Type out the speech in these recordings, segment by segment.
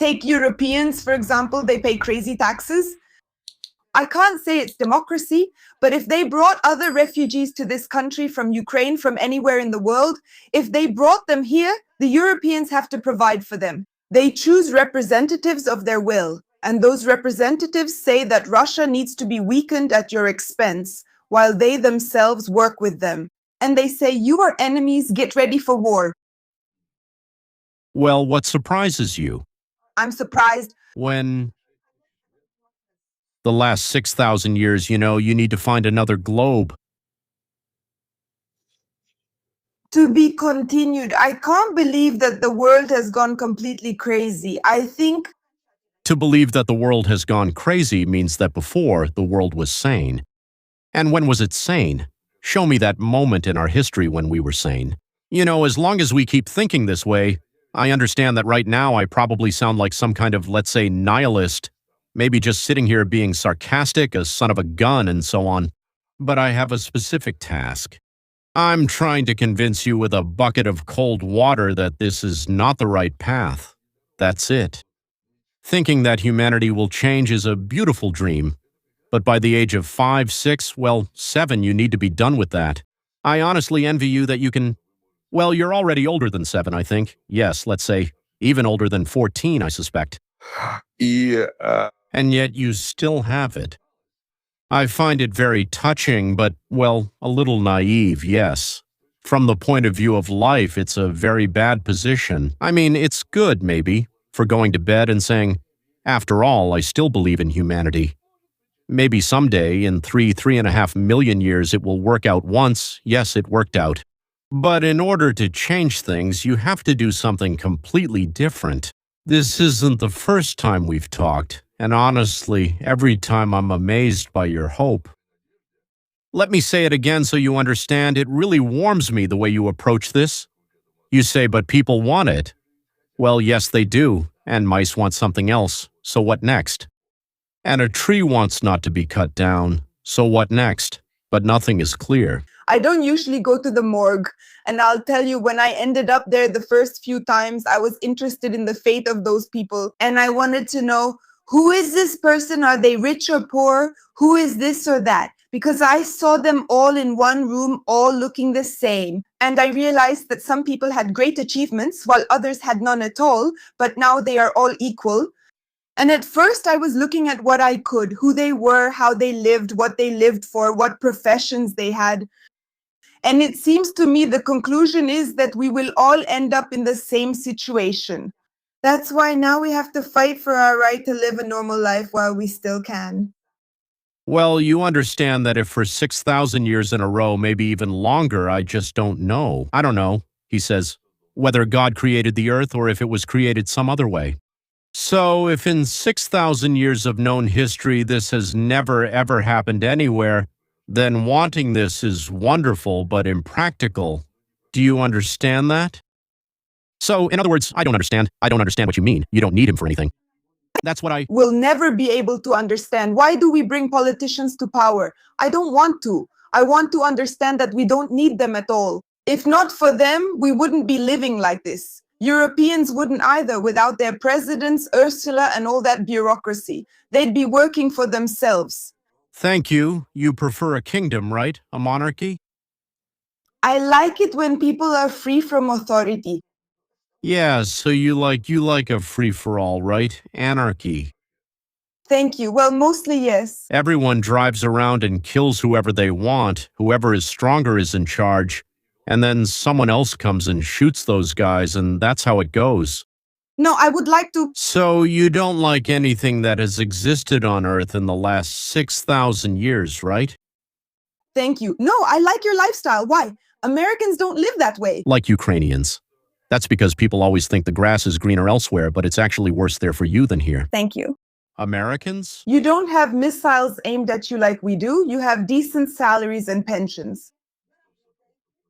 Take Europeans, for example, they pay crazy taxes. I can't say it's democracy, but if they brought other refugees to this country from Ukraine, from anywhere in the world, if they brought them here, the Europeans have to provide for them. They choose representatives of their will, and those representatives say that Russia needs to be weakened at your expense, while they themselves work with them. And they say, you are enemies, get ready for war. Well, what surprises you? I'm surprised. When the last 6,000 years, you need to find another globe. To be continued. I can't believe that the world has gone completely crazy. I think To believe that the world has gone crazy means that before, the world was sane. And when was it sane? Show me that moment in our history when we were sane. As long as we keep thinking this way, I understand that right now I probably sound like some kind of, let's say, nihilist, maybe just sitting here being sarcastic, a son of a gun, and so on. But I have a specific task. I'm trying to convince you with a bucket of cold water that this is not the right path. That's it. Thinking that humanity will change is a beautiful dream, but by the age of 5, 6, 7, you need to be done with that. I honestly envy you that you can. Well, you're already older than 7, I think. Yes, let's say, even older than 14, I suspect. And yet you still have it. I find it very touching, but, a little naive, yes. From the point of view of life, it's a very bad position. I mean, it's good, maybe, for going to bed and saying, after all, I still believe in humanity. Maybe someday, in 3.5 million years, it will work out once. Yes, it worked out. But in order to change things, you have to do something completely different. This isn't the first time we've talked, and honestly, every time I'm amazed by your hope. Let me say it again so you understand. It really warms me the way you approach this. You say, but people want it. Well, yes, they do, and mice want something else. So what next? And a tree wants not to be cut down. So what next? But nothing is clear. I don't usually go to the morgue, and I'll tell you, when I ended up there the first few times, I was interested in the fate of those people, and I wanted to know, who is this person? Are they rich or poor? Who is this or that? Because I saw them all in one room, all looking the same. And I realized that some people had great achievements, while others had none at all, but now they are all equal. And at first I was looking at what I could, who they were, how they lived, what they lived for, what professions they had. And it seems to me the conclusion is that we will all end up in the same situation. That's why now we have to fight for our right to live a normal life while we still can. Well, you understand that if for 6,000 years in a row, maybe even longer, I just don't know. I don't know, he says, whether God created the earth or if it was created some other way. So if in 6,000 years of known history this has never ever happened anywhere, then wanting this is wonderful but impractical. Do you understand that? So, in other words, I don't understand. I don't understand what you mean. You don't need him for anything. That's what I will never be able to understand. Why do we bring politicians to power? I don't want to. I want to understand that we don't need them at all. If not for them, we wouldn't be living like this. Europeans wouldn't either without their presidents, Ursula, and all that bureaucracy. They'd be working for themselves. Thank you. You prefer a kingdom, right? A monarchy? I like it when people are free from authority. Yeah, so you like a free-for-all, right? Anarchy. Thank you. Well, mostly yes. Everyone drives around and kills whoever they want. Whoever is stronger is in charge. And then someone else comes and shoots those guys, and that's how it goes. No, I would like to. So you don't like anything that has existed on Earth in the last 6,000 years, right? Thank you. No, I like your lifestyle. Why? Americans don't live that way. Like Ukrainians. That's because people always think the grass is greener elsewhere, but it's actually worse there for you than here. Thank you. Americans? You don't have missiles aimed at you like we do. You have decent salaries and pensions.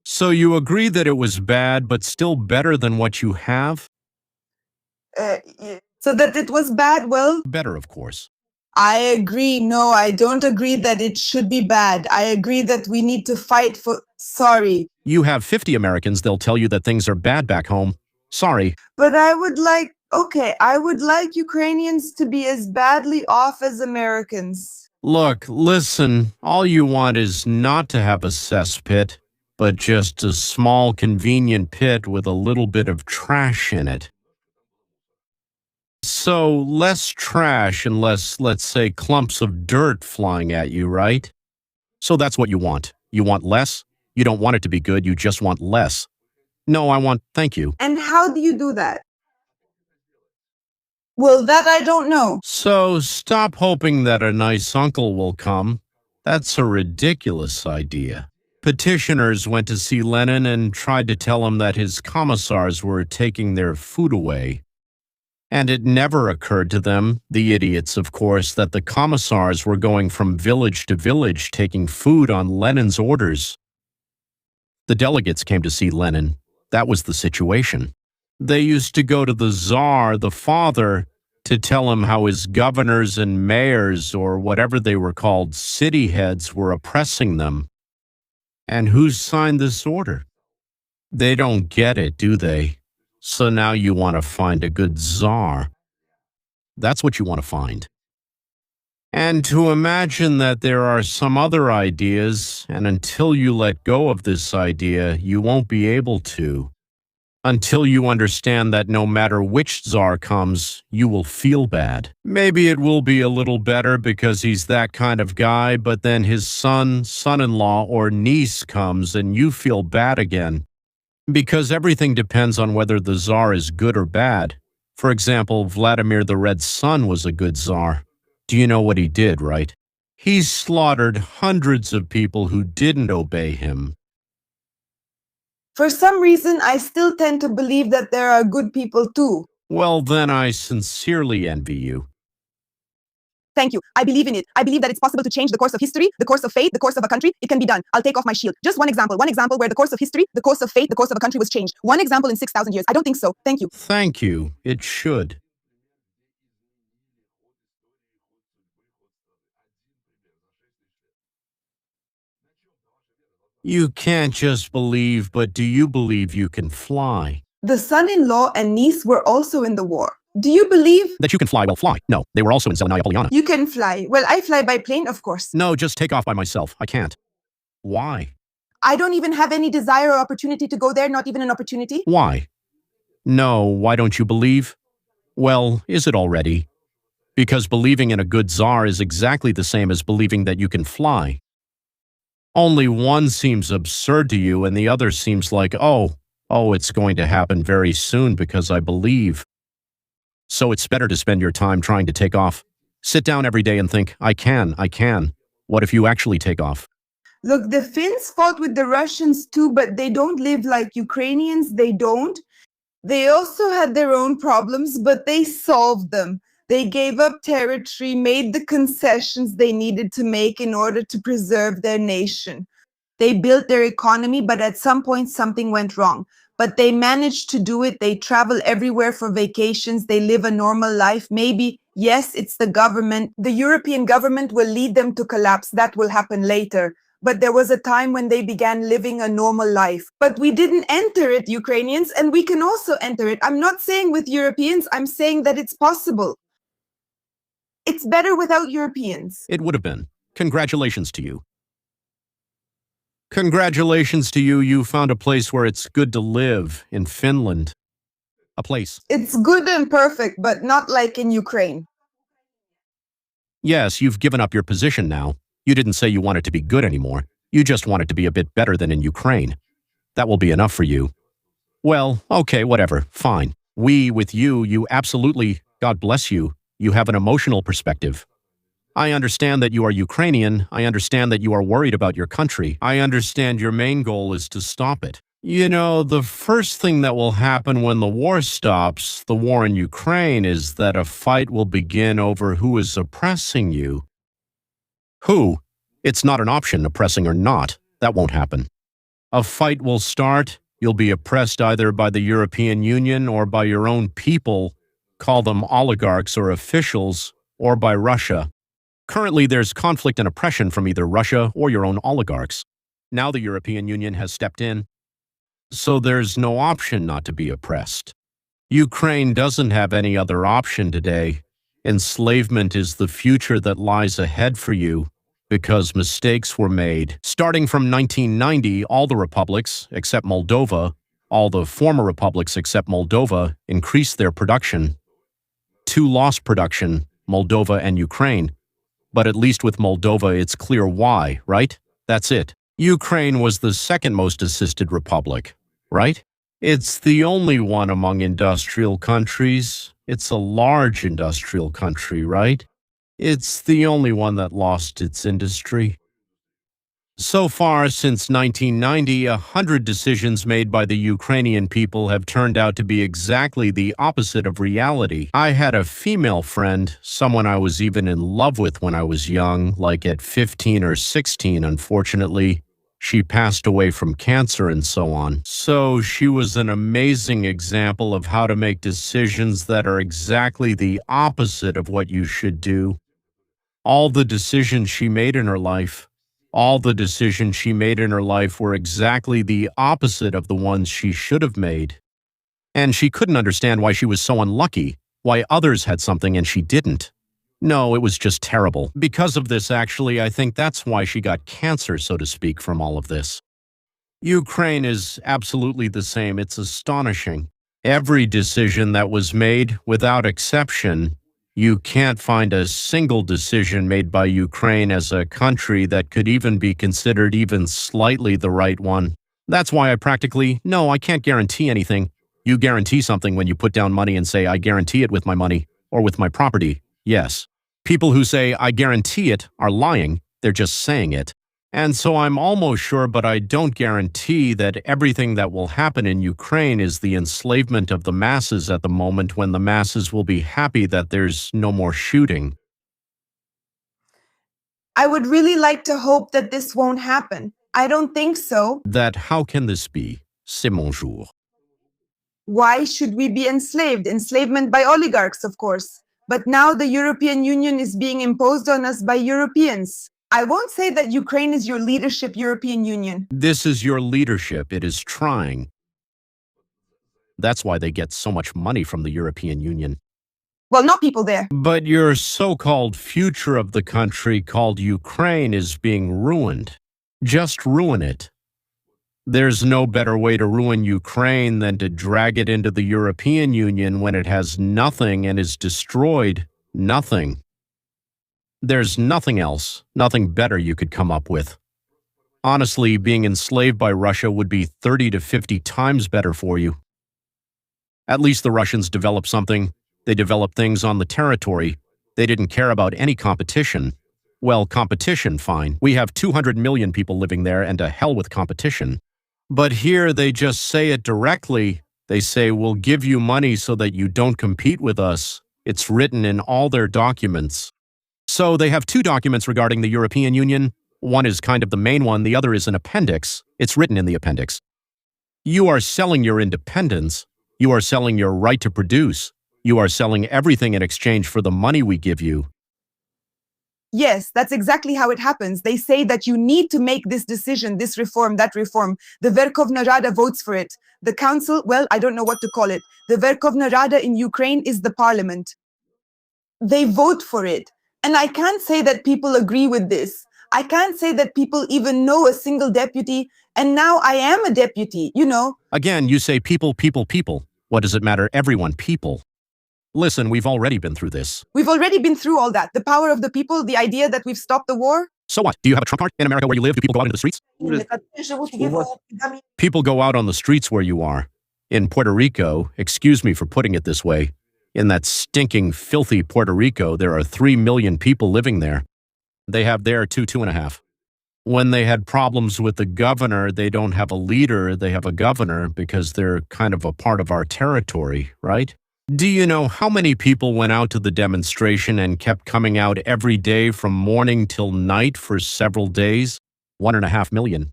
So you agree that it was bad, but still better than what you have? So that it was bad, well? Better, of course. I agree. No, I don't agree that it should be bad. I agree that we need to fight for... Sorry. You have 50 Americans, they'll tell you that things are bad back home. Sorry. But I would like... Okay, I would like Ukrainians to be as badly off as Americans. Look, listen, all you want is not to have a cesspit, but just a small, convenient pit with a little bit of trash in it. So, less trash and less, let's say, clumps of dirt flying at you, right? So that's what you want. You want less? You don't want it to be good, you just want less. No, I want thank you. And how do you do that? Well, that I don't know. So stop hoping that a nice uncle will come. That's a ridiculous idea. Petitioners went to see Lenin and tried to tell him that his commissars were taking their food away. And it never occurred to them, the idiots of course, that the commissars were going from village to village taking food on Lenin's orders. The delegates came to see Lenin. That was the situation. They used to go to the Tsar, the father, to tell him how his governors and mayors, or whatever they were called, city heads, were oppressing them. And who signed this order? They don't get it, do they? So now you want to find a good Tsar. That's what you want to find. And to imagine that there are some other ideas, and until you let go of this idea, you won't be able to. Until you understand that no matter which Tsar comes, you will feel bad. Maybe it will be a little better because he's that kind of guy, but then his son, son-in-law, or niece comes and you feel bad again. Because everything depends on whether the Tsar is good or bad. For example, Vladimir the Red Sun was a good Tsar. Do you know what he did, right? He slaughtered hundreds of people who didn't obey him. For some reason, I still tend to believe that there are good people too. Well, then I sincerely envy you. Thank you. I believe in it. I believe that it's possible to change the course of history, the course of fate, the course of a country. It can be done. I'll take off my shield. Just one example where the course of history, the course of fate, the course of a country was changed. One example in 6,000 years. I don't think so. Thank you. Thank you. It should. You can't just believe, but do you believe you can fly? The son-in-law and niece were also in the war. Do you believe That you can fly, well, fly. No, they were also in Zelenaya Polyana. you can fly? Well, I fly by plane, of course. No, just take off by myself. I can't. Why? I don't even have any desire or opportunity to go there, not even an opportunity. Why? No, why don't you believe? Well, is it already? Because believing in a good Tsar is exactly the same as believing that you can fly. Only one seems absurd to you and the other seems like, oh, it's going to happen very soon because I believe. So it's better to spend your time trying to take off. Sit down every day and think, I can. What if you actually take off? Look, the Finns fought with the Russians too, but they don't live like Ukrainians. They don't. They also had their own problems, but they solved them. They gave up territory, made the concessions they needed to make in order to preserve their nation. They built their economy, but at some point something went wrong. But they managed to do it. They travel everywhere for vacations. They live a normal life. Maybe, yes, it's the government. The European government will lead them to collapse. That will happen later. But there was a time when they began living a normal life. But we didn't enter it, Ukrainians, and we can also enter it. I'm not saying with Europeans, I'm saying that it's possible. It's better without Europeans. It would have been. Congratulations to you. Congratulations to you. You found a place where it's good to live in Finland. A place. It's good and perfect, but not like in Ukraine. Yes, you've given up your position now. You didn't say you want it to be good anymore. You just want it to be a bit better than in Ukraine. That will be enough for you. Well, okay, whatever, fine. With you absolutely, God bless you, you have an emotional perspective. I understand that you are Ukrainian. I understand that you are worried about your country. I understand your main goal is to stop it. You know, the first thing that will happen when the war stops, the war in Ukraine, is that a fight will begin over who is oppressing you. Who? It's not an option, oppressing or not. That won't happen. A fight will start. You'll be oppressed either by the European Union or by your own people, call them oligarchs or officials, or by Russia. Currently, there's conflict and oppression from either Russia or your own oligarchs. Now the European Union has stepped in, so there's no option not to be oppressed. Ukraine doesn't have any other option today. Enslavement is the future that lies ahead for you because mistakes were made. Starting from 1990, all the republics, except Moldova, all the former republics except Moldova, increased their production. Two lost production, Moldova and Ukraine. But at least with Moldova, it's clear why, right? That's it. Ukraine was the second most assisted republic, right? It's the only one among industrial countries. It's a large industrial country, right? It's the only one that lost its industry. So far, since 1990, 100 decisions made by the Ukrainian people have turned out to be exactly the opposite of reality. I had a female friend, someone I was even in love with when I was young, like at 15 or 16, unfortunately. She passed away from cancer and so on. So she was an amazing example of how to make decisions that are exactly the opposite of what you should do. All the decisions she made in her life were exactly the opposite of the ones she should have made. And she couldn't understand why she was so unlucky, why others had something and she didn't. No, it was just terrible. Because of this, actually, I think that's why she got cancer, so to speak, from all of this. Ukraine is absolutely the same. It's astonishing. Every decision that was made, without exception, you can't find a single decision made by Ukraine as a country that could even be considered even slightly the right one. That's why I can't guarantee anything. You guarantee something when you put down money and say, I guarantee it with my money or with my property. Yes. People who say, I guarantee it, are lying. They're just saying it. And so I'm almost sure, but I don't guarantee that everything that will happen in Ukraine is the enslavement of the masses at the moment when the masses will be happy that there's no more shooting. I would really like to hope that this won't happen. I don't think so. How can this be? C'est mon jour. Why should we be enslaved? Enslavement by oligarchs, of course. But now the European Union is being imposed on us by Europeans. I won't say that Ukraine is your leadership, European Union. This is your leadership. It is trying. That's why they get so much money from the European Union. Well, not people there. But your so-called future of the country called Ukraine is being ruined. Just ruin it. There's no better way to ruin Ukraine than to drag it into the European Union when it has nothing and is destroyed. Nothing. There's nothing else, nothing better you could come up with. Honestly, being enslaved by Russia would be 30 to 50 times better for you. At least the Russians developed something. They developed things on the territory. They didn't care about any competition. Well, competition, fine. We have 200 million people living there and to hell with competition. But here they just say it directly. They say, we'll give you money so that you don't compete with us. It's written in all their documents. So they have two documents regarding the European Union. One is kind of the main one, the other is an appendix. It's written in the appendix. You are selling your independence. You are selling your right to produce. You are selling everything in exchange for the money we give you. Yes, that's exactly how it happens. They say that you need to make this decision, this reform, that reform. The Verkhovna Rada votes for it. The council, well, I don't know what to call it. The Verkhovna Rada in Ukraine is the parliament. They vote for it. And I can't say that people agree with this. I can't say that people even know a single deputy. And now I am a deputy, you know. Again, you say people, people, people. What does it matter? Everyone, people. Listen, we've already been through this. We've already been through all that. The power of the people, the idea that we've stopped the war. So what? Do you have a Trump card in America where you live? Do people go out into the streets? People go out on the streets where you are. In Puerto Rico, excuse me for putting it this way, in that stinking, filthy Puerto Rico, there are 3 million people living there. They have there 2.5. When they had problems with the governor, they don't have a leader, they have a governor because they're kind of a part of our territory, right? Do you know how many people went out to the demonstration and kept coming out every day from morning till night for several days? 1.5 million.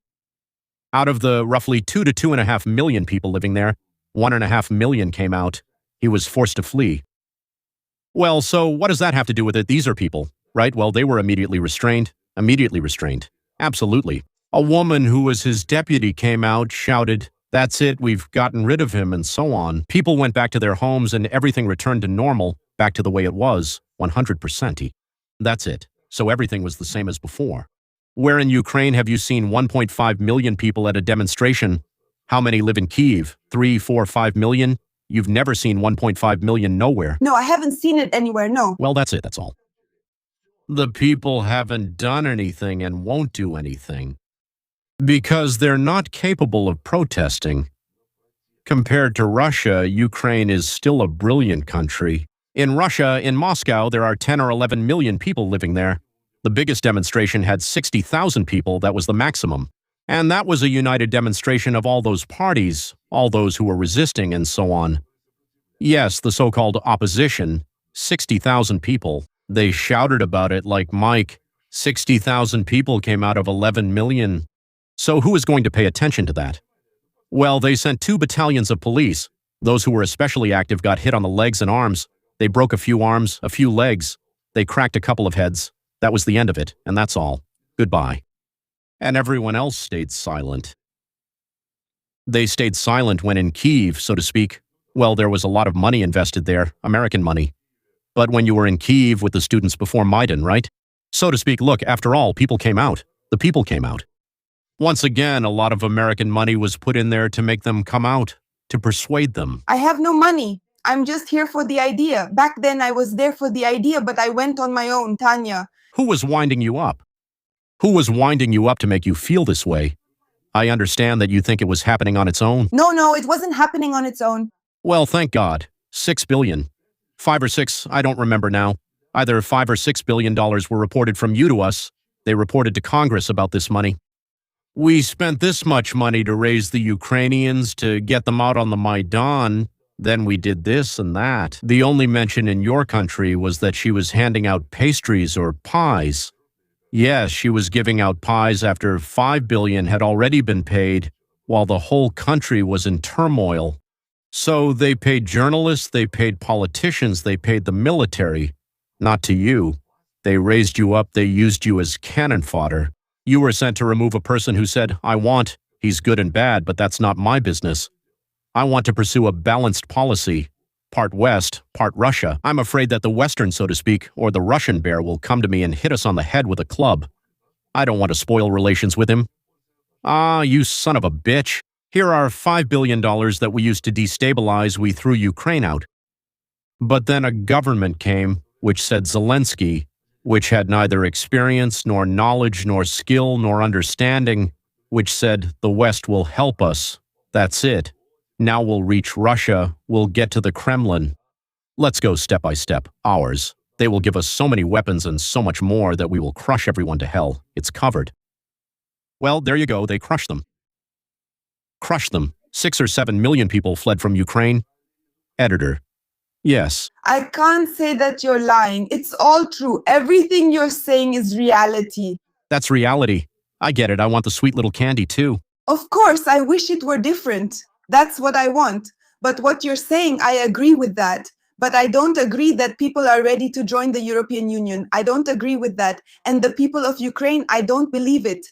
Out of the roughly 2 to 2.5 million people living there, 1.5 million came out. He was forced to flee. Well, so what does that have to do with it? These are people, right? Well, they were immediately restrained. Immediately restrained. Absolutely. A woman who was his deputy came out, shouted, That's it, we've gotten rid of him, and so on. People went back to their homes and everything returned to normal, back to the way it was, 100%. That's it. So everything was the same as before. Where in Ukraine have you seen 1.5 million people at a demonstration? How many live in Kyiv? 3, 4, 5 million? You've never seen 1.5 million nowhere. No, I haven't seen it anywhere, no. Well, that's it, that's all. The people haven't done anything and won't do anything because they're not capable of protesting. Compared to Russia, Ukraine is still a brilliant country. In Russia, in Moscow, there are 10 or 11 million people living there. The biggest demonstration had 60,000 people, that was the maximum. And that was a united demonstration of all those parties, all those who were resisting and so on. Yes, the so-called opposition, 60,000 people. They shouted about it like Mike. 60,000 people came out of 11 million. So who is going to pay attention to that? Well, they sent 2 battalions of police. Those who were especially active got hit on the legs and arms. They broke a few arms, a few legs. They cracked a couple of heads. That was the end of it, and that's all. Goodbye. And everyone else stayed silent. They stayed silent when in Kyiv, so to speak. Well, there was a lot of money invested there, American money. But when you were in Kyiv with the students before Maidan, right? So to speak, look, after all, people came out. The people came out. Once again, a lot of American money was put in there to make them come out, to persuade them. I have no money. I'm just here for the idea. Back then I was there for the idea, but I went on my own, Tanya. Who was winding you up? Who was winding you up to make you feel this way? I understand that you think it was happening on its own. No, it wasn't happening on its own. Well, thank God. 6 billion. 5 or 6, I don't remember now. Either 5 or 6 billion dollars were reported from you to us. They reported to Congress about this money. We spent this much money to raise the Ukrainians, to get them out on the Maidan. Then we did this and that. The only mention in your country was that she was handing out pastries or pies. Yes, she was giving out pies after 5 billion had already been paid, while the whole country was in turmoil. So they paid journalists, they paid politicians, they paid the military. Not to you. They raised you up, they used you as cannon fodder. You were sent to remove a person who said, he's good and bad, but that's not my business. I want to pursue a balanced policy. Part West, part Russia. I'm afraid that the Western, so to speak, or the Russian bear will come to me and hit us on the head with a club. I don't want to spoil relations with him. Ah, you son of a bitch. Here are $5 billion that we used to destabilize, we threw Ukraine out. But then a government came, which said Zelensky, which had neither experience, nor knowledge, nor skill, nor understanding, which said the West will help us. That's it. Now we'll reach Russia, we'll get to the Kremlin. Let's go step by step, ours. They will give us so many weapons and so much more that we will crush everyone to hell. It's covered. Well, there you go, they crushed them. Crushed them. 6 or 7 million people fled from Ukraine. Editor. Yes. I can't say that you're lying. It's all true. Everything you're saying is reality. That's reality. I get it, I want the sweet little candy too. Of course, I wish it were different. That's what I want. But what you're saying, I agree with that. But I don't agree that people are ready to join the European Union. I don't agree with that. And the people of Ukraine, I don't believe it.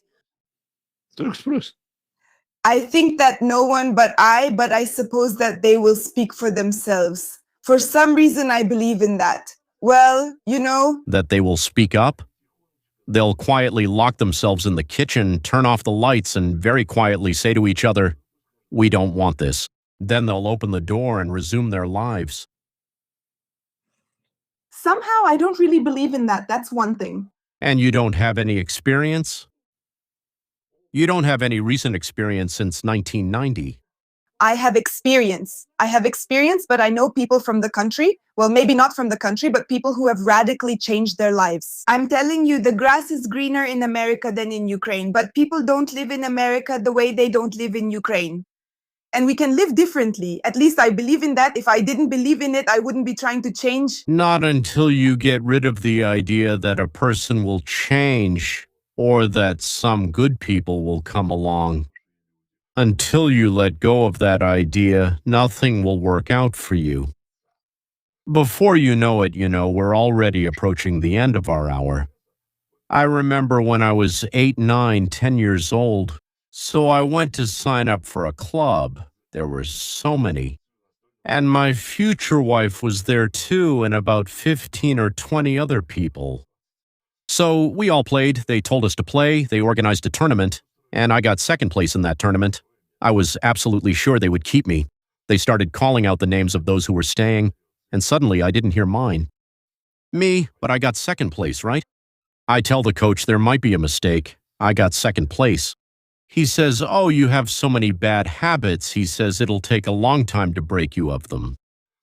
I think that no one but I suppose that they will speak for themselves. For some reason, I believe in that. Well, you know. That they will speak up? They'll quietly lock themselves in the kitchen, turn off the lights, and very quietly say to each other, "We don't want this." Then they'll open the door and resume their lives. Somehow, I don't really believe in that. That's one thing. And you don't have any experience? You don't have any recent experience since 1990. I have experience. But I know people from the country. Well, maybe not from the country, but people who have radically changed their lives. I'm telling you, the grass is greener in America than in Ukraine, but people don't live in America the way they don't live in Ukraine. And we can live differently. At least I believe in that. If I didn't believe in it, I wouldn't be trying to change. Not until you get rid of the idea that a person will change or that some good people will come along. Until you let go of that idea, nothing will work out for you. Before you know it, we're already approaching the end of our hour. I remember when I was 8, 9, 10 years old, So I went to sign up for a club. There were so many. And my future wife was there too, and about 15 or 20 other people. So we all played. They told us to play. They organized a tournament, and I got second place in that tournament. I was absolutely sure they would keep me. They started calling out the names of those who were staying, and suddenly I didn't hear mine. Me, but I got second place, right? I tell the coach there might be a mistake. I got second place. He says, "Oh, you have so many bad habits." He says it'll take a long time to break you of them.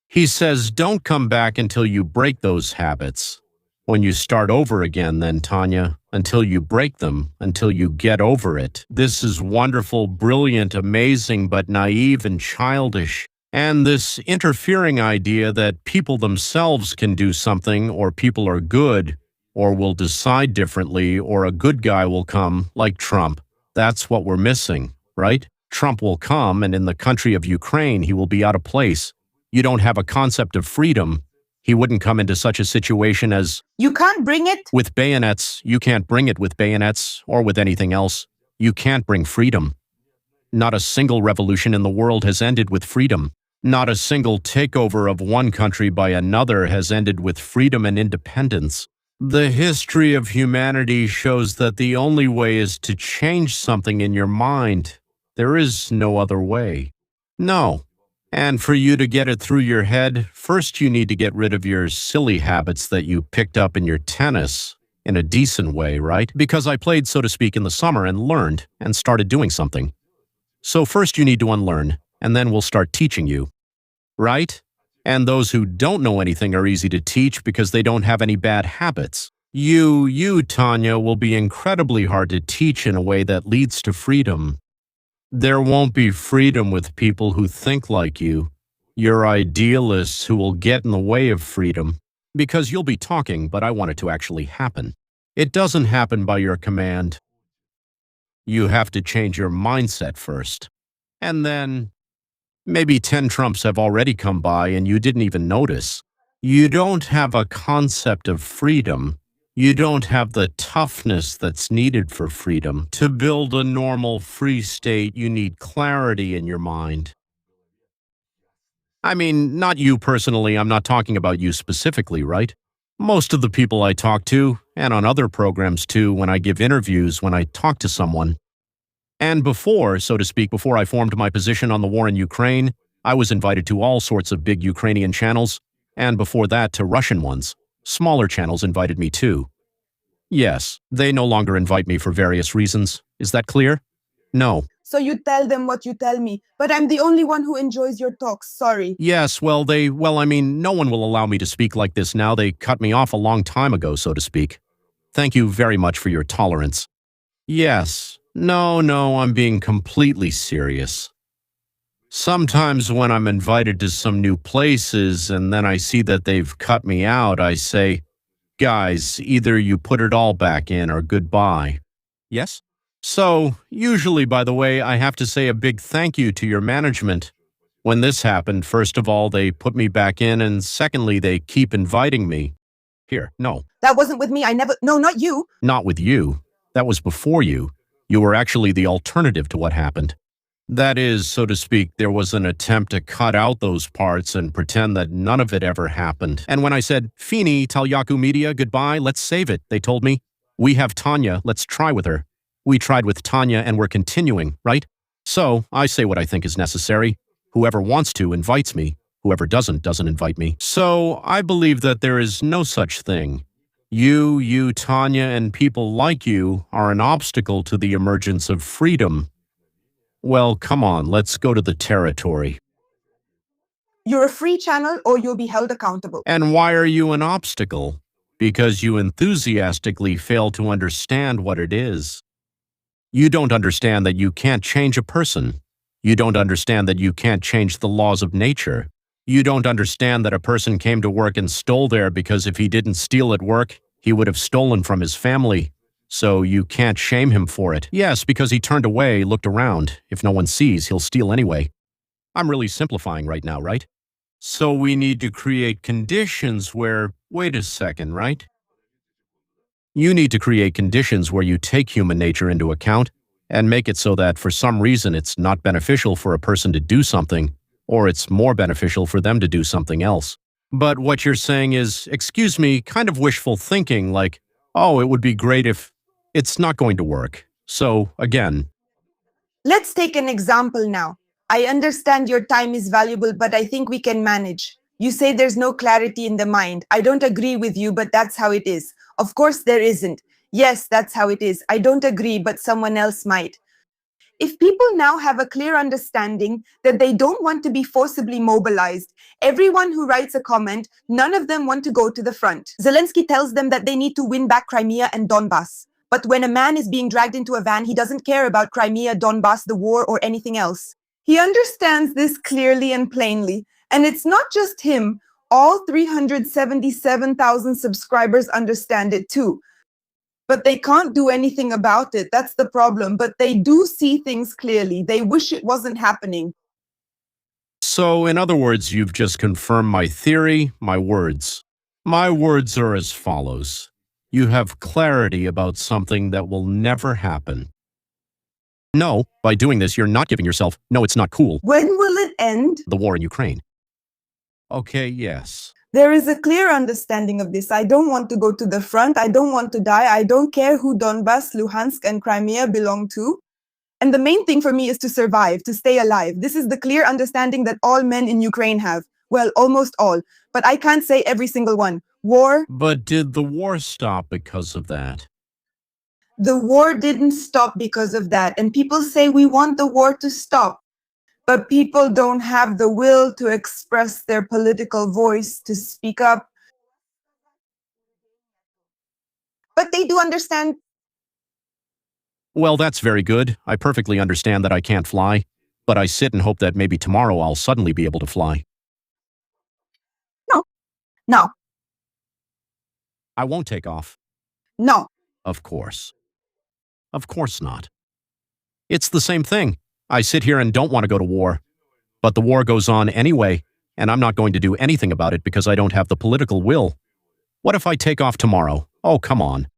He says, "Don't come back until you break those habits. When you start over again, then, Tanya, until you break them, until you get over it." This is wonderful, brilliant, amazing, but naive and childish. And this interfering idea that people themselves can do something, or people are good, or will decide differently, or a good guy will come, like Trump. That's what we're missing, right? Trump will come, and in the country of Ukraine, he will be out of place. You don't have a concept of freedom. He wouldn't come into such a situation as, You can't bring it? with bayonets. You can't bring it with bayonets or with anything else. You can't bring freedom. Not a single revolution in the world has ended with freedom. Not a single takeover of one country by another has ended with freedom and independence. The history of humanity shows that the only way is to change something in your mind. There is no other way. No. And for you to get it through your head, first you need to get rid of your silly habits that you picked up in your tennis in a decent way, right? Because I played, so to speak, in the summer and learned and started doing something. So first you need to unlearn, and then we'll start teaching you. Right? And those who don't know anything are easy to teach because they don't have any bad habits. You, Tanya, will be incredibly hard to teach in a way that leads to freedom. There won't be freedom with people who think like you. You're idealists who will get in the way of freedom. Because you'll be talking, but I want it to actually happen. It doesn't happen by your command. You have to change your mindset first. And then maybe 10 Trumps have already come by and you didn't even notice. You don't have a concept of freedom. You don't have the toughness that's needed for freedom. To build a normal, free state, you need clarity in your mind. I mean, not you personally, I'm not talking about you specifically, right? Most of the people I talk to, and on other programs too, when I give interviews, when I talk to someone, and before, so to speak, before I formed my position on the war in Ukraine, I was invited to all sorts of big Ukrainian channels, and before that to Russian ones. Smaller channels invited me too. Yes, they no longer invite me for various reasons. Is that clear? No. So you tell them what you tell me, but I'm the only one who enjoys your talks, sorry. Yes, well, no one will allow me to speak like this now. They cut me off a long time ago, so to speak. Thank you very much for your tolerance. Yes. No, I'm being completely serious. Sometimes when I'm invited to some new places and then I see that they've cut me out, I say, "Guys, either you put it all back in or goodbye." Yes? So, usually, by the way, I have to say a big thank you to your management. When this happened, first of all, they put me back in, and secondly, they keep inviting me. Here, no. That wasn't with me, no, not you. Not with you. That was before you. You were actually the alternative to what happened. That is, so to speak, there was an attempt to cut out those parts and pretend that none of it ever happened. And when I said, "Fini, Talyaku Media, goodbye, let's save it," they told me, "We have Tanya, let's try with her." We tried with Tanya and we're continuing, right? So, I say what I think is necessary. Whoever wants to invites me. Whoever doesn't invite me. So, I believe that there is no such thing. You, Tanya, and people like you are an obstacle to the emergence of freedom. Well, come on, let's go to the territory. You're a free channel or you'll be held accountable. And why are you an obstacle? Because you enthusiastically fail to understand what it is. You don't understand that you can't change a person. You don't understand that you can't change the laws of nature. You don't understand that a person came to work and stole there because if he didn't steal at work, he would have stolen from his family. So you can't shame him for it. Yes, because he turned away, looked around. If no one sees, he'll steal anyway. I'm really simplifying right now, right? So we need to create conditions where, wait a second, right? You need to create conditions where you take human nature into account and make it so that for some reason it's not beneficial for a person to do something, or it's more beneficial for them to do something else. But what you're saying is, excuse me, kind of wishful thinking, like, oh, it would be great if it's not going to work. So, again, Let's take an example now. I understand your time is valuable, but I think we can manage. You say there's no clarity in the mind. I don't agree with you, but that's how it is. Of course, there isn't. Yes, that's how it is. I don't agree, but someone else might. If people now have a clear understanding that they don't want to be forcibly mobilized, everyone who writes a comment, none of them want to go to the front. Zelensky tells them that they need to win back Crimea and Donbass. But when a man is being dragged into a van, he doesn't care about Crimea, Donbass, the war, or anything else. He understands this clearly and plainly. And it's not just him. All 377,000 subscribers understand it too. But they can't do anything about it. That's the problem. But they do see things clearly. They wish it wasn't happening. so in other words, you've just confirmed my theory, my words. My words are as follows. You have clarity about something that will never happen. No, by doing this, you're not giving yourself, no, it's not cool, When will it end? the war in Ukraine. Okay, yes. There is a clear understanding of this. I don't want to go to the front. I don't want to die. I don't care who Donbass, Luhansk, and Crimea belong to. And the main thing for me is to survive, to stay alive. This is the clear understanding that all men in Ukraine have. Well, almost all. But I can't say every single one. War. But did the war stop because of that? The war didn't stop because of that. And people say we want the war to stop. But people don't have the will to express their political voice, to speak up. But they do understand. Well, that's very good. I perfectly understand that I can't fly, but I sit and hope that maybe tomorrow I'll suddenly be able to fly. No, I won't take off. no. Of course. Of course not. It's the same thing. I sit here and don't want to go to war. But the war goes on anyway, and I'm not going to do anything about it because I don't have the political will. What if I take off tomorrow? Oh, come on.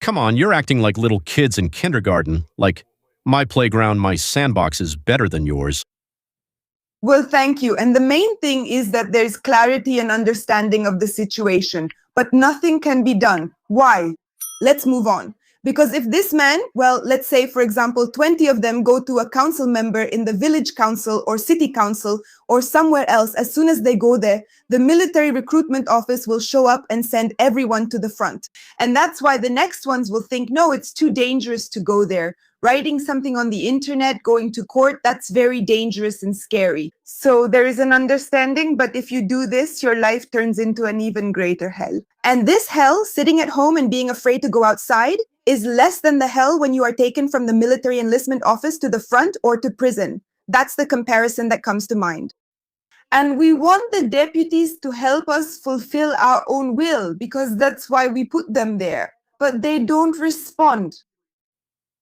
Come on, you're acting like little kids in kindergarten, like my playground, my sandbox is better than yours. Well, thank you. And the main thing is that there's clarity and understanding of the situation, but nothing can be done. Why? Let's move on. Because if this man, well, let's say, for example, 20 of them go to a council member in the village council or city council or somewhere else, as soon as they go there, the military recruitment office will show up and send everyone to the front. And that's why the next ones will think, no, it's too dangerous to go there. Writing something on the internet, going to court, that's very dangerous and scary. So there is an understanding, but if you do this, your life turns into an even greater hell. And this hell, sitting at home and being afraid to go outside, is less than the hell when you are taken from the military enlistment office to the front or to prison. That's the comparison that comes to mind. And we want the deputies to help us fulfill our own will because that's why we put them there. But they don't respond.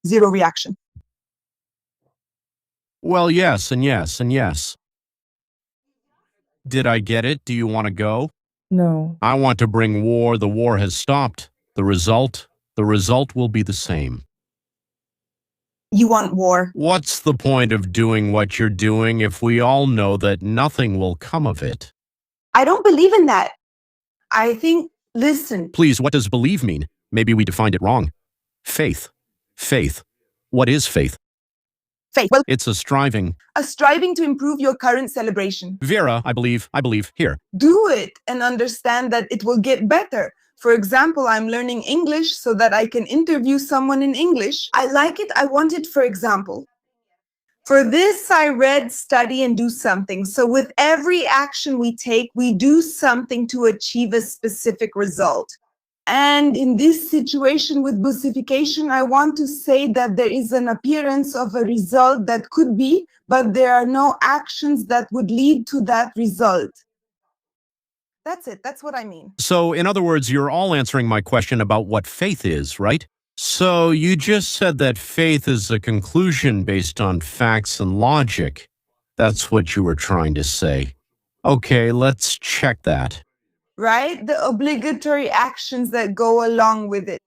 Zero reaction. Well, yes, and yes, and yes. Did I get it? Do you want to go? No. I want to bring war. The war has stopped. The result will be the same. You want war. What's the point of doing what you're doing if we all know that nothing will come of it? I don't believe in that. I think, listen, Please, what does believe mean? Maybe we defined it wrong. Faith. Faith. What is faith? faith. Well, It's a striving. a striving to improve your current celebration. Vera, I believe, here. Do it and understand that it will get better. For example, I'm learning English so that I can interview someone in English. I like it. I want it, for example. For this, I read, study, and do something. So with every action we take, we do something to achieve a specific result. And in this situation with bussification, I want to say that there is an appearance of a result that could be, but there are no actions that would lead to that result. That's it. That's what I mean. So, in other words, you're all answering my question about what faith is, right? So, you just said that faith is a conclusion based on facts and logic. That's what you were trying to say. Okay, let's check that. Right? The obligatory actions that go along with it.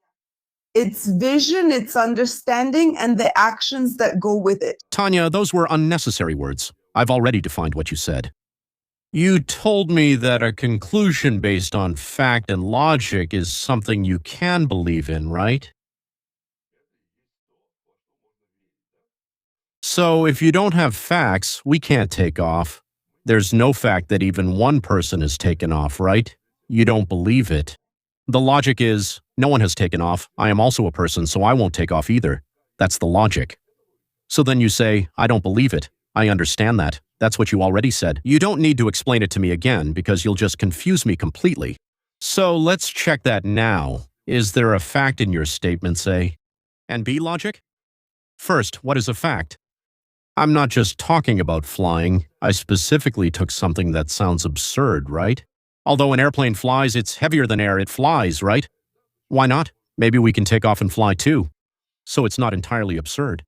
It's vision, it's understanding, and the actions that go with it. Tanya, those were unnecessary words. I've already defined what you said. You told me that a conclusion based on fact and logic is something you can believe in, right? So if you don't have facts, we can't take off. There's no fact that even one person has taken off, right? You don't believe it. The logic is, no one has taken off. I am also a person, so I won't take off either. That's the logic. So then you say, I don't believe it. I understand that. That's what you already said. You don't need to explain it to me again because you'll just confuse me completely. So let's check that now. Is there a fact in your statements, A? And B logic? First, what is a fact? I'm not just talking about flying. I specifically took something that sounds absurd, right? Although an airplane flies, it's heavier than air. It flies, right? Why not? Maybe we can take off and fly too. So it's not entirely absurd.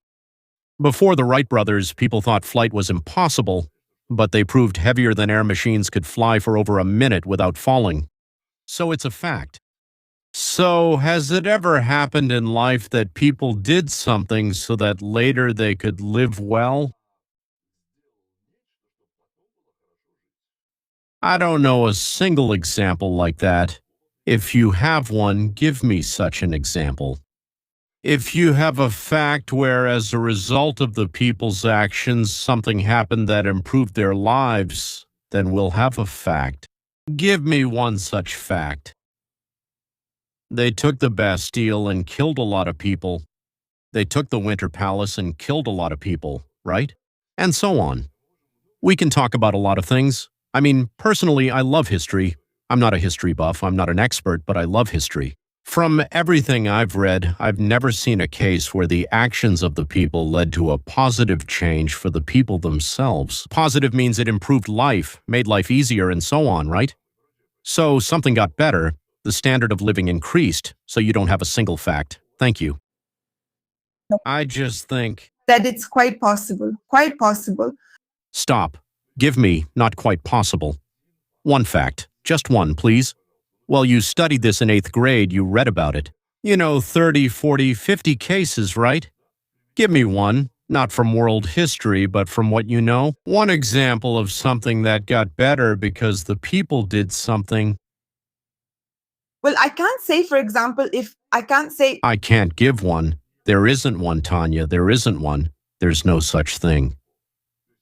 Before the Wright brothers, people thought flight was impossible, but they proved heavier than air machines could fly for over a minute without falling. So it's a fact. So has it ever happened in life that people did something so that later they could live well? I don't know a single example like that. If you have one, give me such an example. If you have a fact where, as a result of the people's actions, something happened that improved their lives, then we'll have a fact. Give me one such fact. They took the Bastille and killed a lot of people. They took the Winter Palace and killed a lot of people, right? And so on. We can talk about a lot of things. I mean, personally, I love history. I'm not a history buff, I'm not an expert, but I love history. From everything I've read, I've never seen a case where the actions of the people led to a positive change for the people themselves. Positive means it improved life, made life easier, and so on, right? So something got better, the standard of living increased, so you don't have a single fact. Thank you. I just think... That it's quite possible. Quite possible. Stop. Give me, not quite possible. One fact. Just one, please. Well, you studied this in 8th grade, you read about it. You know, 30, 40, 50 cases, right? Give me one, not from world history, but from what you know. One example of something that got better because the people did something. Well, I can't say, for example, I can't give one. There isn't one, Tanya. There isn't one. There's no such thing.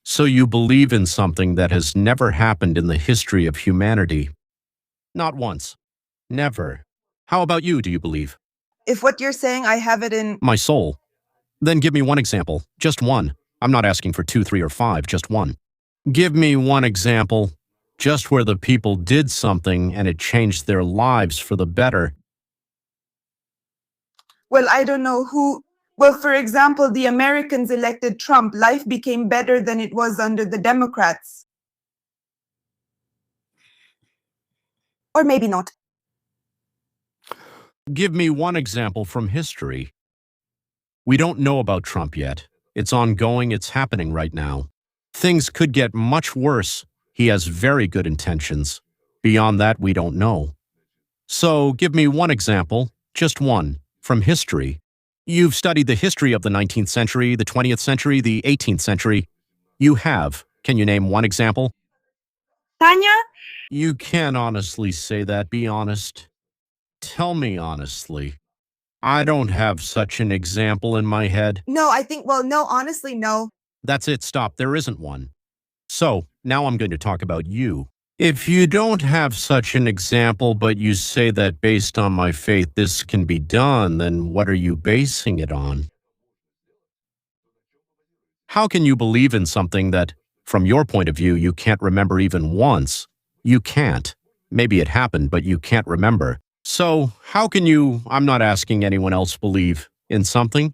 So you believe in something that has never happened in the history of humanity. Not once. Never. How about you, do you believe? If what you're saying, I have it in my soul. Then give me one example. Just one. I'm not asking for 2, 3, or 5, just one. Give me one example, just where the people did something and it changed their lives for the better. Well, I don't know who. Well, for example, the Americans elected Trump. Life became better than it was under the Democrats. Or maybe not. Give me one example from history. We don't know about Trump yet. It's ongoing, it's happening right now. Things could get much worse. He has very good intentions. Beyond that, we don't know. So give me one example, just one, from history. You've studied the history of the 19th century, the 20th century, the 18th century. You have. Can you name one example? Tanya? You can't honestly say that, be honest. Tell me honestly. I don't have such an example in my head. No, no, honestly, no. That's it, stop, there isn't one. So, now I'm going to talk about you. If you don't have such an example, but you say that based on my faith this can be done, then what are you basing it on? How can you believe in something that, from your point of view, you can't remember even once? You can't. Maybe it happened, but you can't remember. So, how can you, I'm not asking anyone else, believe in something?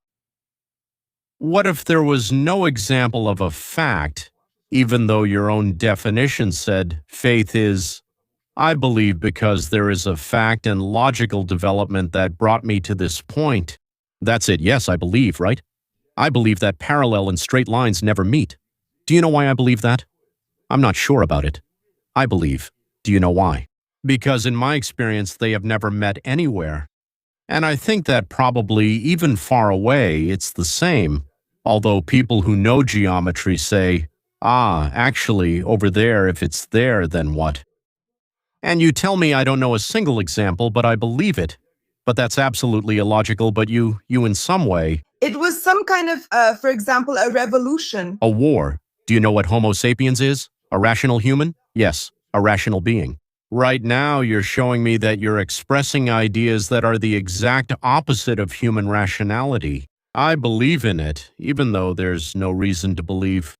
What if there was no example of a fact, even though your own definition said faith is, I believe because there is a fact and logical development that brought me to this point. That's it, yes, I believe, right? I believe that parallel and straight lines never meet. Do you know why I believe that? I'm not sure about it. I believe. Do you know why? Because in my experience, they have never met anywhere. And I think that probably even far away, it's the same. Although people who know geometry say, ah, actually, over there, if it's there, then what? And you tell me I don't know a single example, but I believe it. But that's absolutely illogical, but you in some way, It was some kind of, for example, a revolution. a war. Do you know what Homo sapiens is? A rational human? Yes, a rational being. Right now, you're showing me that you're expressing ideas that are the exact opposite of human rationality. I believe in it, even though there's no reason to believe.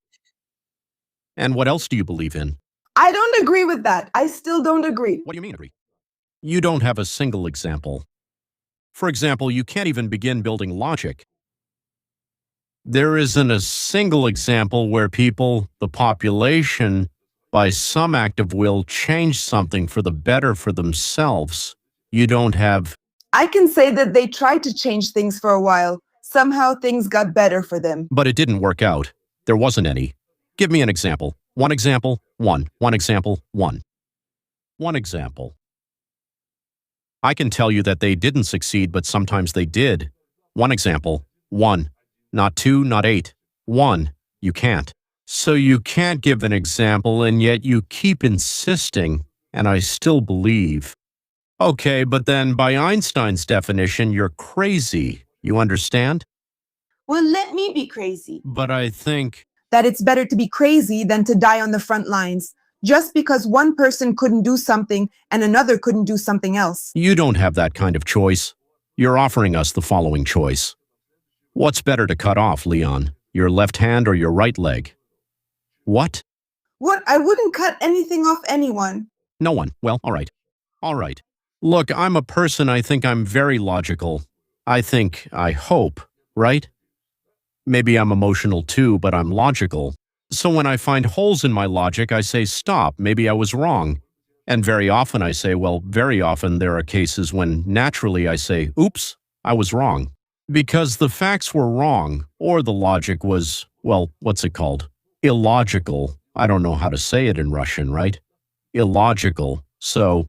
And what else do you believe in? I don't agree with that. I still don't agree. What do you mean agree? You don't have a single example. For example, you can't even begin building logic. There isn't a single example where people, the population, by some act of will, change something for the better for themselves. You don't have, I can say that they tried to change things for a while. Somehow things got better for them. but it didn't work out. There wasn't any. Give me an example. One example, one. One example, one. One example. I can tell you that they didn't succeed, but sometimes they did. One example, one. Not two, not eight. One. You can't. So you can't give an example, and yet you keep insisting, and I still believe. Okay, but then by Einstein's definition, you're crazy. You understand? Well, let me be crazy. But I think That it's better to be crazy than to die on the front lines. Just because one person couldn't do something and another couldn't do something else. you don't have that kind of choice. You're offering us the following choice. What's better to cut off, Leon? Your left hand or your right leg? What? What? I wouldn't cut anything off anyone. No one. Well, all right. All right. Look, I'm a person, I think I'm very logical. I hope, right? Maybe I'm emotional too, but I'm logical. So when I find holes in my logic, I say, stop, maybe I was wrong. And very often I say, well, very often there are cases when naturally I say, oops, I was wrong. Because the facts were wrong, or the logic was, well, what's it called? Illogical. I don't know how to say it in Russian, right? Illogical. So,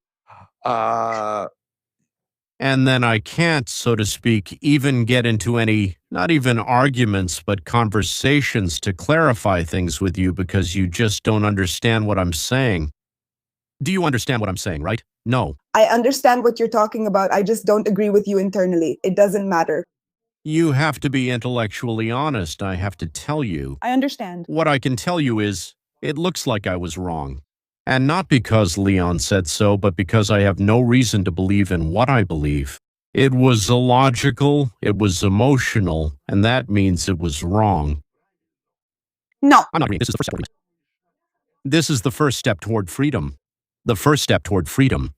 and then I can't, so to speak, even get into any, not even arguments, but conversations to clarify things with you because you just don't understand what I'm saying. Do you understand what I'm saying, right? No. I understand what you're talking about. I just don't agree with you internally. It doesn't matter. You have to be intellectually honest, I have to tell you. I understand. What I can tell you is, it looks like I was wrong. And not because Leon said so, but because I have no reason to believe in what I believe. It was illogical, it was emotional, and that means it was wrong. No. I'm not reading. This is the first step toward freedom. The first step toward freedom.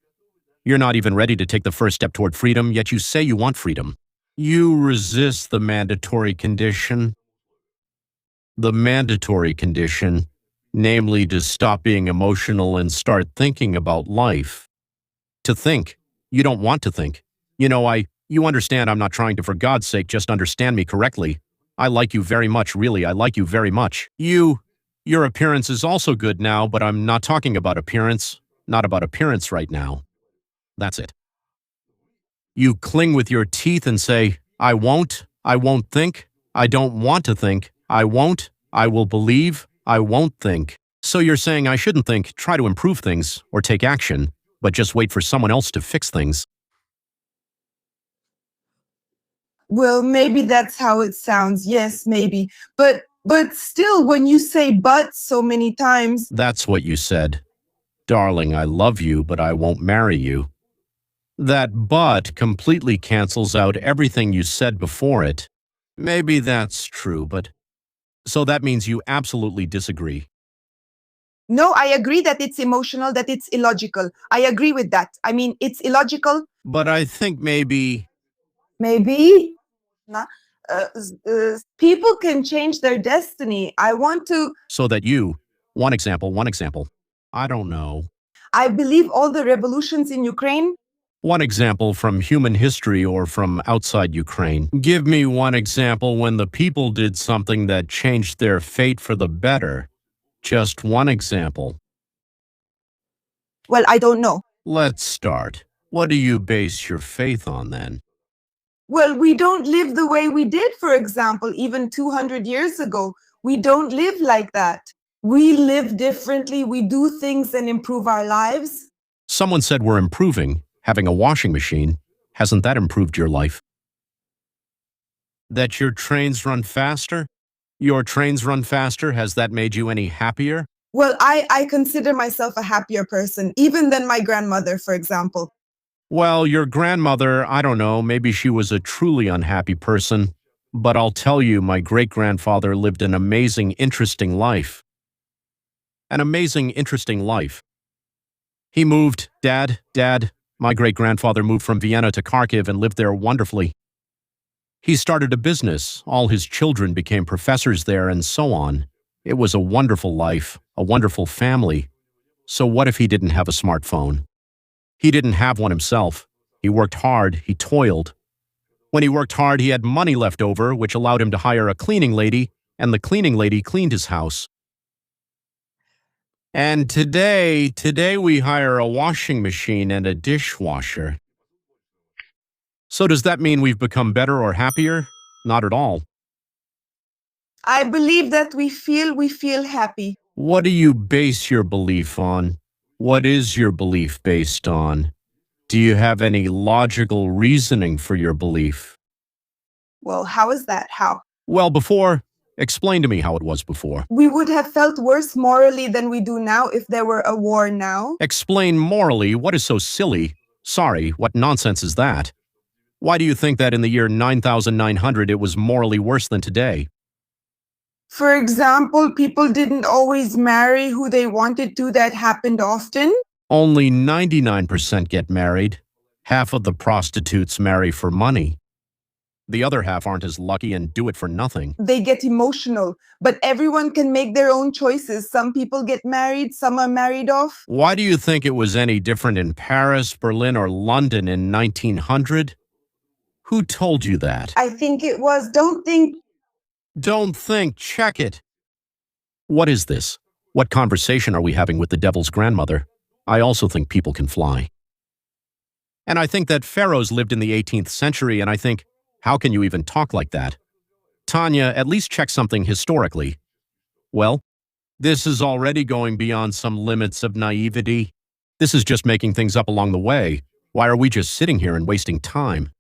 You're not even ready to take the first step toward freedom, yet you say you want freedom. You resist the mandatory condition. The mandatory condition, namely to stop being emotional and start thinking about life. To think. You don't want to think. You understand I'm not trying to, for God's sake, just understand me correctly. I like you very much, really, I like you very much. Your appearance is also good now, but I'm not talking about appearance, not about appearance right now. That's it. You cling with your teeth and say, I won't think, I don't want to think, I won't, I will believe, I won't think. So you're saying I shouldn't think, try to improve things, or take action, but just wait for someone else to fix things. Well, maybe that's how it sounds. Yes, maybe. But still, when you say but so many times, That's what you said. Darling, I love you, but I won't marry you. That but completely cancels out everything you said before it. Maybe that's true, but... So that means you absolutely disagree. no, I agree that it's emotional, that it's illogical. I agree with that. I mean, it's illogical. But I think maybe... Maybe people can change their destiny. I want to. So that you... One example. I don't know. I believe all the revolutions in Ukraine. One example from human history or from outside Ukraine. Give me one example when the people did something that changed their fate for the better. Just one example. Well, I don't know. Let's start. What do you base your faith on then? Well, we don't live the way we did, for example, even 200 years ago. We don't live like that. We live differently. We do things and improve our lives. Someone said we're improving. Having a washing machine, hasn't that improved your life? That your trains run faster? Your trains run faster, has that made you any happier? Well, I consider myself a happier person, even than my grandmother, for example. Well, your grandmother, I don't know, maybe she was a truly unhappy person. But I'll tell you, my great-grandfather lived an amazing, interesting life. An amazing, interesting life. He moved, Dad, my great-grandfather moved from Vienna to Kharkiv and lived there wonderfully. He started a business, all his children became professors there, and so on. It was a wonderful life, a wonderful family. So what if he didn't have a smartphone? He didn't have one himself. He worked hard, he toiled. When he worked hard, he had money left over, which allowed him to hire a cleaning lady, and the cleaning lady cleaned his house. And today we hire a washing machine and a dishwasher. So does that mean we've become better or happier? Not at all. I believe that we feel happy. What do you base your belief on? What is your belief based on? Do you have any logical reasoning for your belief? Well, how is that? How? Well, explain to me how it was before. We would have felt worse morally than we do now if there were a war now. Explain morally, what is so silly? Sorry, what nonsense is that? Why do you think that in the year 9900 it was morally worse than today? For example, people didn't always marry who they wanted to. That happened often. Only 99% get married. Half of the prostitutes marry for money. The other half aren't as lucky and do it for nothing. They get emotional, but everyone can make their own choices. Some people get married, some are married off. Why do you think it was any different in Paris, Berlin, or London in 1900? Who told you that? I think it was. Don't think. Don't think, check it. What is this? What conversation are we having with the devil's grandmother? I also think people can fly. And I think that pharaohs lived in the 18th century, and I think, how can you even talk like that? Tanya, at least check something historically. Well, this is already going beyond some limits of naivety. This is just making things up along the way. Why are we just sitting here and wasting time?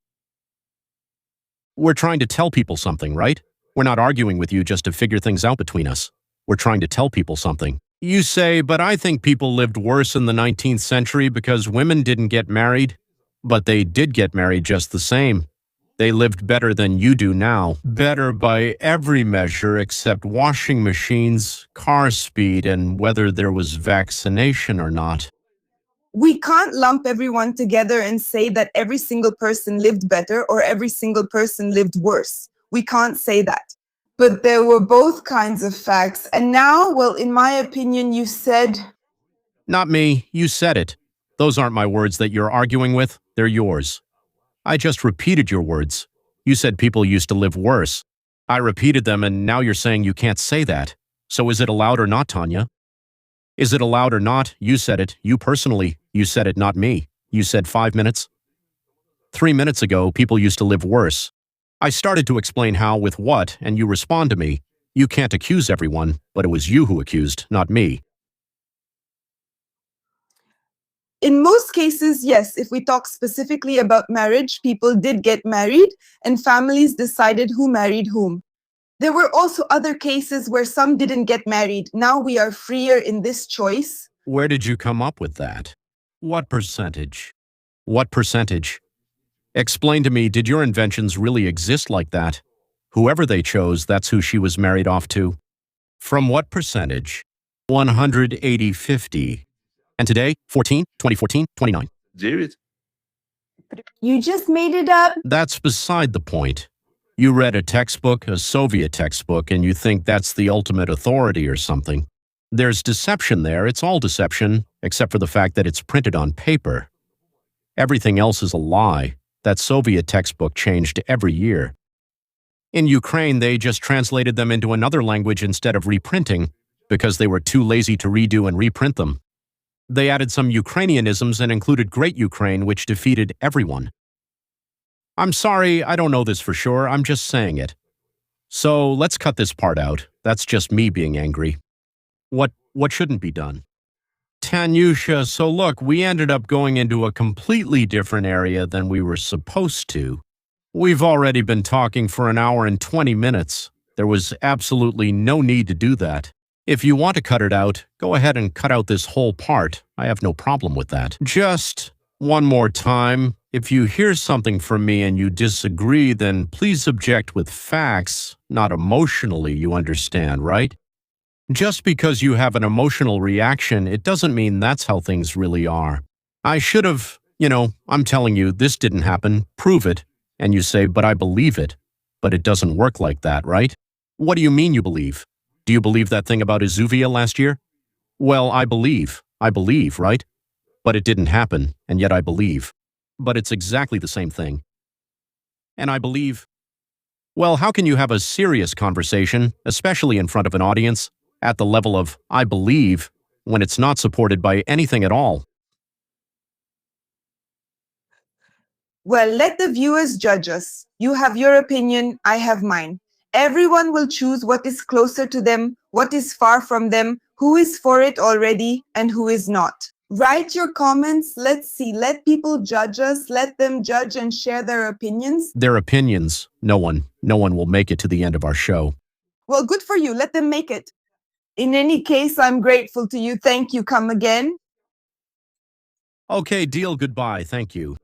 We're trying to tell people something, right? We're not arguing with you just to figure things out between us. We're trying to tell people something. You say, but I think people lived worse in the 19th century because women didn't get married. But they did get married just the same. They lived better than you do now. Better by every measure except washing machines, car speed, and whether there was vaccination or not. We can't lump everyone together and say that every single person lived better or every single person lived worse. We can't say that. But there were both kinds of facts. And now, well, in my opinion, you said... Not me, you said it. Those aren't my words that you're arguing with, they're yours. I just repeated your words. You said people used to live worse. I repeated them and now you're saying you can't say that. So is it allowed or not, Tanya? Is it allowed or not? You said it, you personally. You said it, not me. You said 5 minutes. 3 minutes ago, people used to live worse. I started to explain how, with what, and you respond to me. You can't accuse everyone, but it was you who accused, not me. In most cases, yes, if we talk specifically about marriage, people did get married and families decided who married whom. There were also other cases where some didn't get married. Now we are freer in this choice. Where did you come up with that? What percentage? What percentage? Explain to me, did your inventions really exist like that? Whoever they chose, that's who she was married off to. From what percentage? 180, 50. And today, 14, 2014, 29. 9. You just made it up. That's beside the point. You read a textbook, a Soviet textbook, and you think that's the ultimate authority or something. There's deception there. It's all deception, except for the fact that it's printed on paper. Everything else is a lie. That Soviet textbook changed every year. In Ukraine, they just translated them into another language instead of reprinting because they were too lazy to redo and reprint them. They added some Ukrainianisms and included Great Ukraine, which defeated everyone. I'm sorry, I don't know this for sure. I'm just saying it. So let's cut this part out. That's just me being angry. What shouldn't be done? Tanyusha, so look, we ended up going into a completely different area than we were supposed to. We've already been talking for an hour and 20 minutes. There was absolutely no need to do that. If you want to cut it out, go ahead and cut out this whole part. I have no problem with that. Just one more time, if you hear something from me and you disagree, then please object with facts, not emotionally, you understand, right? Just because you have an emotional reaction, it doesn't mean that's how things really are. I should have, I'm telling you, this didn't happen, prove it. And you say, but I believe it. But it doesn't work like that, right? What do you mean you believe? Do you believe that thing about Izuvia last year? Well, I believe, right? But it didn't happen, and yet I believe. But it's exactly the same thing. And I believe. Well, how can you have a serious conversation, especially in front of an audience, at the level of I believe, when it's not supported by anything at all? Well, let the viewers judge us. You have your opinion, I have mine. Everyone will choose what is closer to them, what is far from them, who is for it already, and who is not. Write your comments. Let's see. Let people judge us. Let them judge and share their opinions. Their opinions, no one will make it to the end of our show. Well, good for you. Let them make it. In any case, I'm grateful to you. Thank you. Come again. Okay, deal, goodbye, thank you.